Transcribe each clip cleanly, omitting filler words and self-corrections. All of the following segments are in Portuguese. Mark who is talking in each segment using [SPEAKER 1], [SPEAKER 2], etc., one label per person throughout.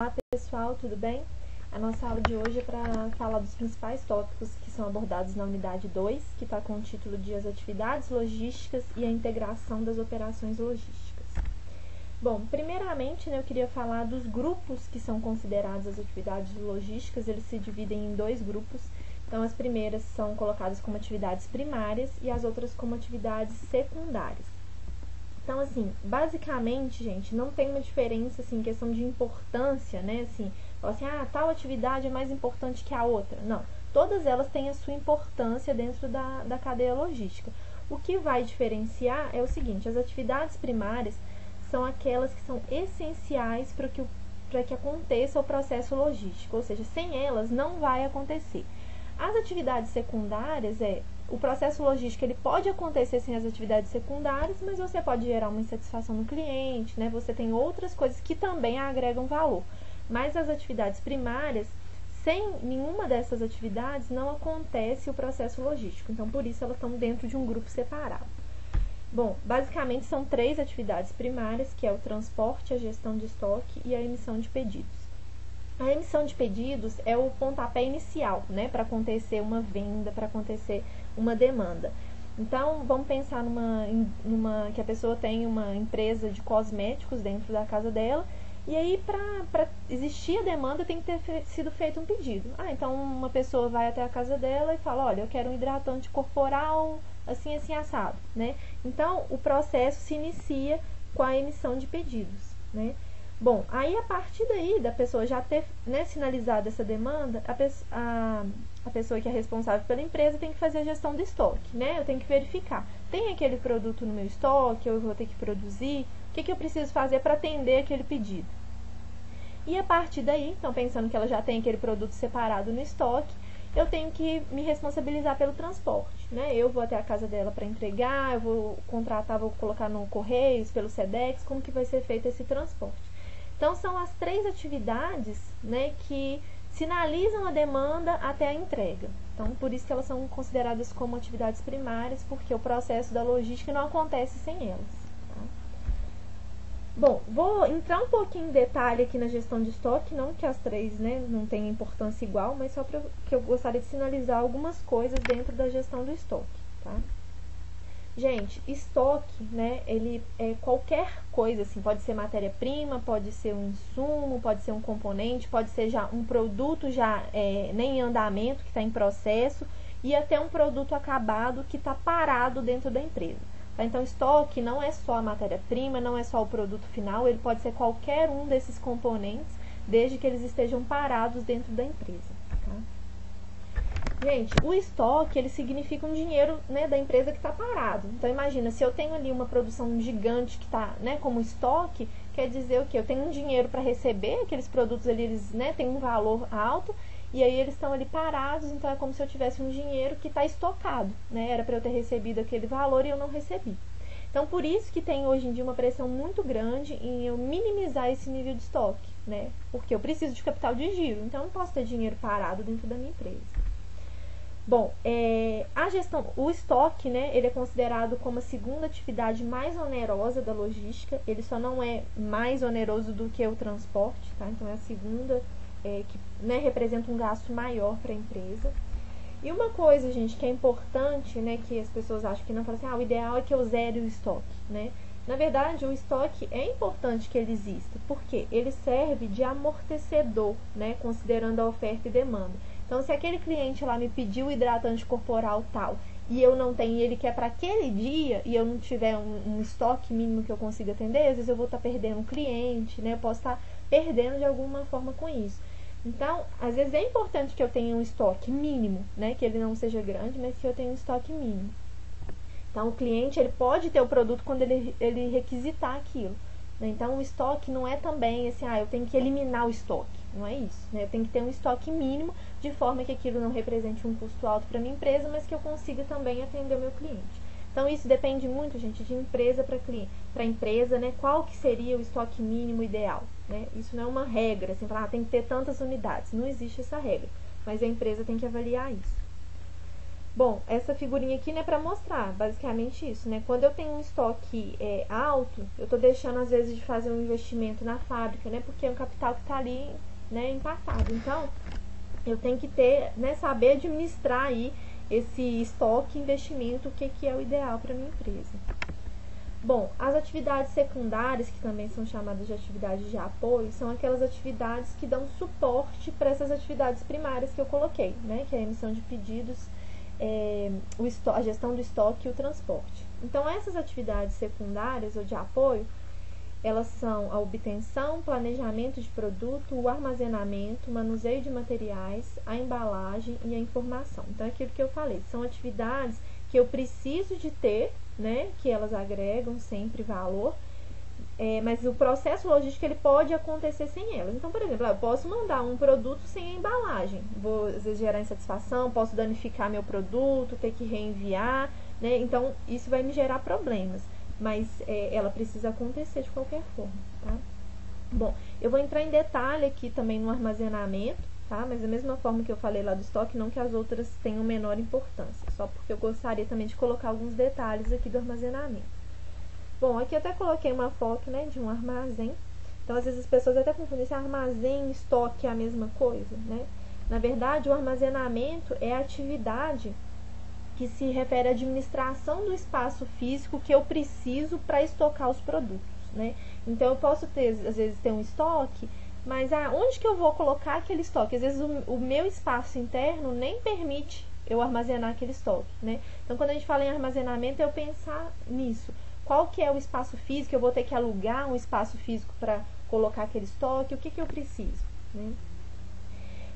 [SPEAKER 1] Olá pessoal, tudo bem? A nossa aula de hoje é para falar dos principais tópicos que são abordados na unidade 2, que está com o título de As Atividades Logísticas e a Integração das Operações Logísticas. Bom, primeiramente, eu queria falar dos grupos que são considerados as atividades logísticas. Eles se dividem em dois grupos. Então, as primeiras são colocadas como atividades primárias e as outras como atividades secundárias. Então, assim, basicamente, gente, não tem uma diferença, assim, em questão de importância, né, assim, tal atividade é mais importante que a outra. Não, todas elas têm a sua importância dentro da cadeia logística. O que vai diferenciar é o seguinte: as atividades primárias são aquelas que são essenciais para que aconteça o processo logístico, ou seja, sem elas não vai acontecer. As atividades secundárias o processo logístico ele pode acontecer sem as atividades secundárias, mas você pode gerar uma insatisfação no cliente, né? Você tem outras coisas que também agregam valor. Mas as atividades primárias, sem nenhuma dessas atividades, não acontece o processo logístico. Então, por isso, elas estão dentro de um grupo separado. Bom, basicamente são 3 atividades primárias, que é o transporte, a gestão de estoque e a emissão de pedidos. A emissão de pedidos é o pontapé inicial, né, para acontecer uma venda, para acontecer uma demanda. Então, vamos pensar que a pessoa tem uma empresa de cosméticos dentro da casa dela, e aí, para existir a demanda, tem que ter sido feito um pedido. Então, uma pessoa vai até a casa dela e fala: olha, eu quero um hidratante corporal assim, assim, assado, né? Então, o processo se inicia com a emissão de pedidos, né? Bom, aí a partir daí, da pessoa já ter, né, sinalizado essa demanda, a pessoa que é responsável pela empresa tem que fazer a gestão do estoque, né? Eu tenho que verificar, tem aquele produto no meu estoque, eu vou ter que produzir, o que eu preciso fazer para atender aquele pedido? E a partir daí, então pensando que ela já tem aquele produto separado no estoque, eu tenho que me responsabilizar pelo transporte, né? Eu vou até a casa dela para entregar, eu vou contratar, vou colocar no Correios, pelo Sedex, como que vai ser feito esse transporte. Então, são as 3 atividades, né, que sinalizam a demanda até a entrega. Então, por isso que elas são consideradas como atividades primárias, porque o processo da logística não acontece sem elas. Tá? Bom, vou entrar um pouquinho em detalhe aqui na gestão de estoque, não que as 3, né, não tenham importância igual, mas só para que eu gostaria de sinalizar algumas coisas dentro da gestão do estoque. Tá? Gente, estoque, né, ele é qualquer coisa, assim, pode ser matéria-prima, pode ser um insumo, pode ser um componente, pode ser já um produto já nem em andamento, que está em processo, e até um produto acabado que está parado dentro da empresa. Tá? Então, estoque não é só a matéria-prima, não é só o produto final, ele pode ser qualquer um desses componentes, desde que eles estejam parados dentro da empresa. Tá? Gente, o estoque, ele significa um dinheiro, né, da empresa que está parado. Então, imagina, se eu tenho ali uma produção gigante que está, né, como estoque, quer dizer o quê? Eu tenho um dinheiro para receber, aqueles produtos ali, eles, né, têm um valor alto, e aí eles estão ali parados, então é como se eu tivesse um dinheiro que está estocado, né? Era para eu ter recebido aquele valor e eu não recebi. Então, por isso que tem hoje em dia uma pressão muito grande em eu minimizar esse nível de estoque, né? Porque eu preciso de capital de giro, então eu não posso ter dinheiro parado dentro da minha empresa. Bom, a gestão, o estoque, né, ele é considerado como a segunda atividade mais onerosa da logística. Ele só não é mais oneroso do que o transporte, tá? Então é a segunda que, né, representa um gasto maior para a empresa. E uma coisa, gente, que é importante, né, que as pessoas acham que não, falam assim, o ideal é que eu zere o estoque, né? Na verdade, o estoque é importante que ele exista, porque ele serve de amortecedor, né, considerando a oferta e demanda. Então, se aquele cliente lá me pediu o hidratante corporal tal e eu não tenho, e ele quer para aquele dia, e eu não tiver um estoque mínimo que eu consiga atender, às vezes eu vou estar perdendo um cliente, né? Eu posso estar perdendo de alguma forma com isso. Então, às vezes é importante que eu tenha um estoque mínimo, né? Que ele não seja grande, mas que eu tenha um estoque mínimo. Então, o cliente, ele pode ter o produto quando ele requisitar aquilo. Né? Então, o estoque não é também assim, eu tenho que eliminar o estoque. Não é isso. Né? Eu tenho que ter um estoque mínimo, de forma que aquilo não represente um custo alto para a minha empresa, mas que eu consiga também atender o meu cliente. Então, isso depende muito, gente, de empresa para empresa, né? Qual que seria o estoque mínimo ideal. Né? Isso não é uma regra, assim, tem que ter tantas unidades. Não existe essa regra, mas a empresa tem que avaliar isso. Bom, essa figurinha aqui, né, para mostrar basicamente isso, né? Quando eu tenho um estoque alto, eu tô deixando às vezes de fazer um investimento na fábrica, né? Porque é um capital que tá ali, né, empatado. Então, eu tenho que ter, né, saber administrar aí esse estoque, investimento, o que é o ideal para minha empresa. Bom, as atividades secundárias, que também são chamadas de atividades de apoio, são aquelas atividades que dão suporte para essas atividades primárias que eu coloquei, né? Que é a emissão de pedidos, a gestão do estoque e o transporte. Então, essas atividades secundárias ou de apoio, elas são a obtenção, planejamento de produto, o armazenamento, manuseio de materiais, a embalagem e a informação. Então, é aquilo que eu falei, são atividades que eu preciso de ter, né, que elas agregam sempre valor, mas o processo logístico ele pode acontecer sem elas. Então, por exemplo, eu posso mandar um produto sem a embalagem, vou às vezes gerar insatisfação, posso danificar meu produto, ter que reenviar, né? Então, isso vai me gerar problemas, mas ela precisa acontecer de qualquer forma, tá? Bom, eu vou entrar em detalhe aqui também no armazenamento, tá? Mas da mesma forma que eu falei lá do estoque, não que as outras tenham menor importância, só porque eu gostaria também de colocar alguns detalhes aqui do armazenamento. Bom, aqui eu até coloquei uma foto, né, de um armazém. Então, às vezes as pessoas até confundem se armazém e estoque é a mesma coisa, né? Na verdade, o armazenamento é a atividade que se refere à administração do espaço físico que eu preciso para estocar os produtos, né? Então, eu posso ter, às vezes, ter um estoque, mas onde que eu vou colocar aquele estoque? Às vezes, o meu espaço interno nem permite eu armazenar aquele estoque, né? Então, quando a gente fala em armazenamento, é eu pensar nisso. Qual que é o espaço físico? Eu vou ter que alugar um espaço físico para colocar aquele estoque? O que eu preciso, né?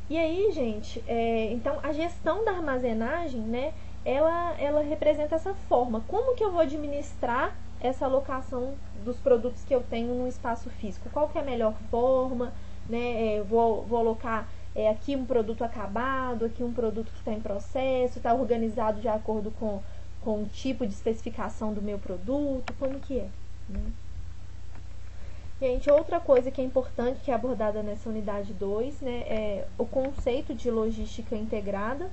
[SPEAKER 1] E aí, gente, então a gestão da armazenagem, né, ela representa essa forma. Como que eu vou administrar essa alocação dos produtos que eu tenho no espaço físico? Qual que é a melhor forma, né? Vou alocar aqui um produto acabado, aqui um produto que está em processo, está organizado de acordo com o tipo de especificação do meu produto, como que é, né? Gente, outra coisa que é importante, que é abordada nessa unidade 2, né, é o conceito de logística integrada.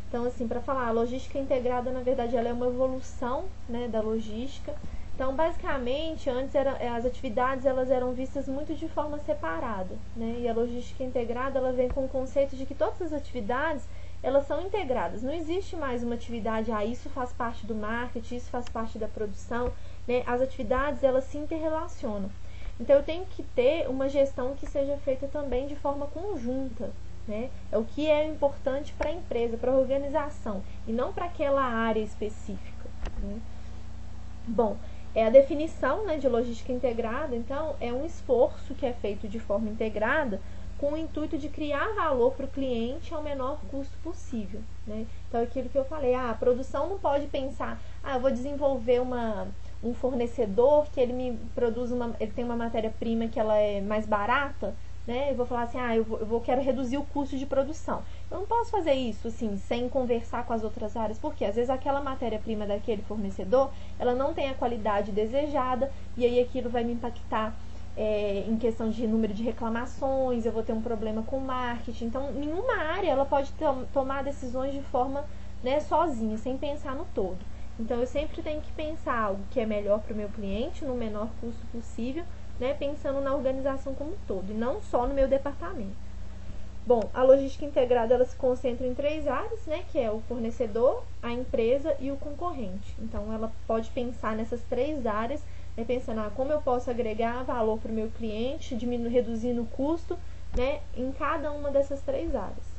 [SPEAKER 1] Então, assim, para falar, a logística integrada, na verdade, ela é uma evolução, né, da logística. Então, basicamente, antes as atividades elas eram vistas muito de forma separada, né, e a logística integrada ela vem com o conceito de que todas as atividades elas são integradas. Não existe mais uma atividade, isso faz parte do marketing, isso faz parte da produção, né? As atividades, elas se interrelacionam. Então, eu tenho que ter uma gestão que seja feita também de forma conjunta, né? É o que é importante para a empresa, para a organização, e não para aquela área específica, né? Bom, a definição, né, de logística integrada, então, é um esforço que é feito de forma integrada com o intuito de criar valor para o cliente ao menor custo possível, né? Então, aquilo que eu falei, a produção não pode pensar, eu vou desenvolver um fornecedor que ele me produz ele tem uma matéria-prima que ela é mais barata, né? Eu vou falar assim, quero reduzir o custo de produção. Eu não posso fazer isso, assim, sem conversar com as outras áreas, porque às vezes aquela matéria-prima daquele fornecedor, ela não tem a qualidade desejada, e aí aquilo vai me impactar em questão de número de reclamações, eu vou ter um problema com o marketing. Então, nenhuma área ela pode tomar decisões de forma, né, sozinha, sem pensar no todo. Então, eu sempre tenho que pensar algo que é melhor para o meu cliente, no menor custo possível, né, pensando na organização como um todo, e não só no meu departamento. Bom, a logística integrada ela se concentra em 3 áreas, né, que é o fornecedor, a empresa e o concorrente. Então, ela pode pensar nessas 3 áreas, pensando como eu posso agregar valor para o meu cliente, reduzindo o custo, né, em cada uma dessas 3 áreas.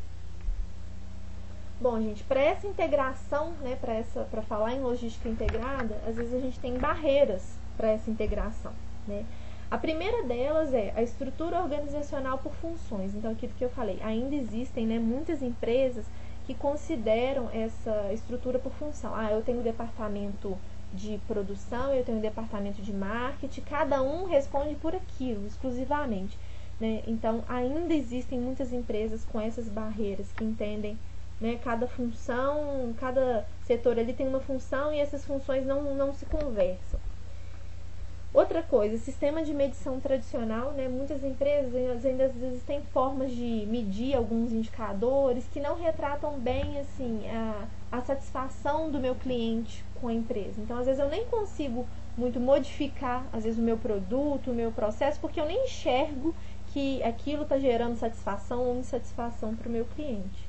[SPEAKER 1] Bom, gente, para essa integração, né, para falar em logística integrada, às vezes a gente tem barreiras para essa integração, né? A primeira delas é a estrutura organizacional por funções. Então, aquilo que eu falei, ainda existem, né, muitas empresas que consideram essa estrutura por função. Eu tenho o departamento de produção, eu tenho o departamento de marketing, cada um responde por aquilo, exclusivamente, né? Então, ainda existem muitas empresas com essas barreiras que entendem, né, cada função, cada setor ali tem uma função e essas funções não se conversam. Outra coisa, sistema de medição tradicional, né? Muitas empresas ainda às vezes têm formas de medir alguns indicadores que não retratam bem assim a satisfação do meu cliente com a empresa. Então, às vezes eu nem consigo muito modificar, às vezes, o meu produto, o meu processo, porque eu nem enxergo que aquilo está gerando satisfação ou insatisfação para o meu cliente.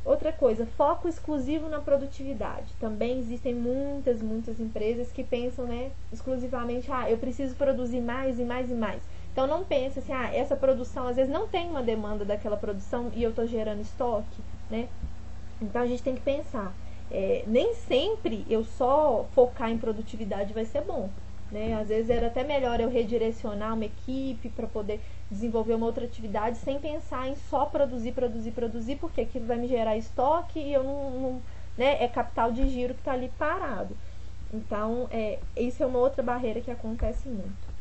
[SPEAKER 1] Outra coisa, foco exclusivo na produtividade. Também existem muitas empresas que pensam, né, exclusivamente, eu preciso produzir mais e mais e mais. Então não pensa assim, essa produção, às vezes não tem uma demanda daquela produção e eu estou gerando estoque, né? Então a gente tem que pensar, nem sempre eu só focar em produtividade vai ser bom, né? Às vezes era até melhor eu redirecionar uma equipe para poder desenvolver uma outra atividade sem pensar em só produzir, porque aquilo vai me gerar estoque e eu não né, é capital de giro que está ali parado. Então, isso é uma outra barreira que acontece muito.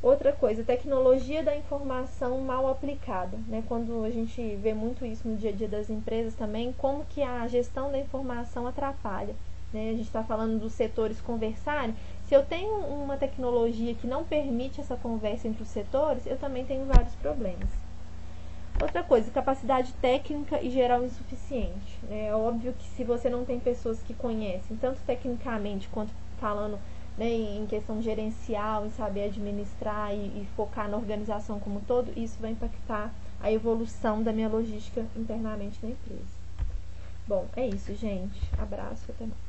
[SPEAKER 1] Outra coisa, tecnologia da informação mal aplicada, né? Quando a gente vê muito isso no dia a dia das empresas também, como que a gestão da informação atrapalha, né? A gente está falando dos setores conversarem. Se eu tenho uma tecnologia que não permite essa conversa entre os setores, eu também tenho vários problemas. Outra coisa, capacidade técnica e geral insuficiente. É óbvio que se você não tem pessoas que conhecem, tanto tecnicamente quanto falando, né, em questão gerencial, em saber administrar e focar na organização como um todo, isso vai impactar a evolução da minha logística internamente na empresa. Bom, é isso, gente. Abraço, até mais.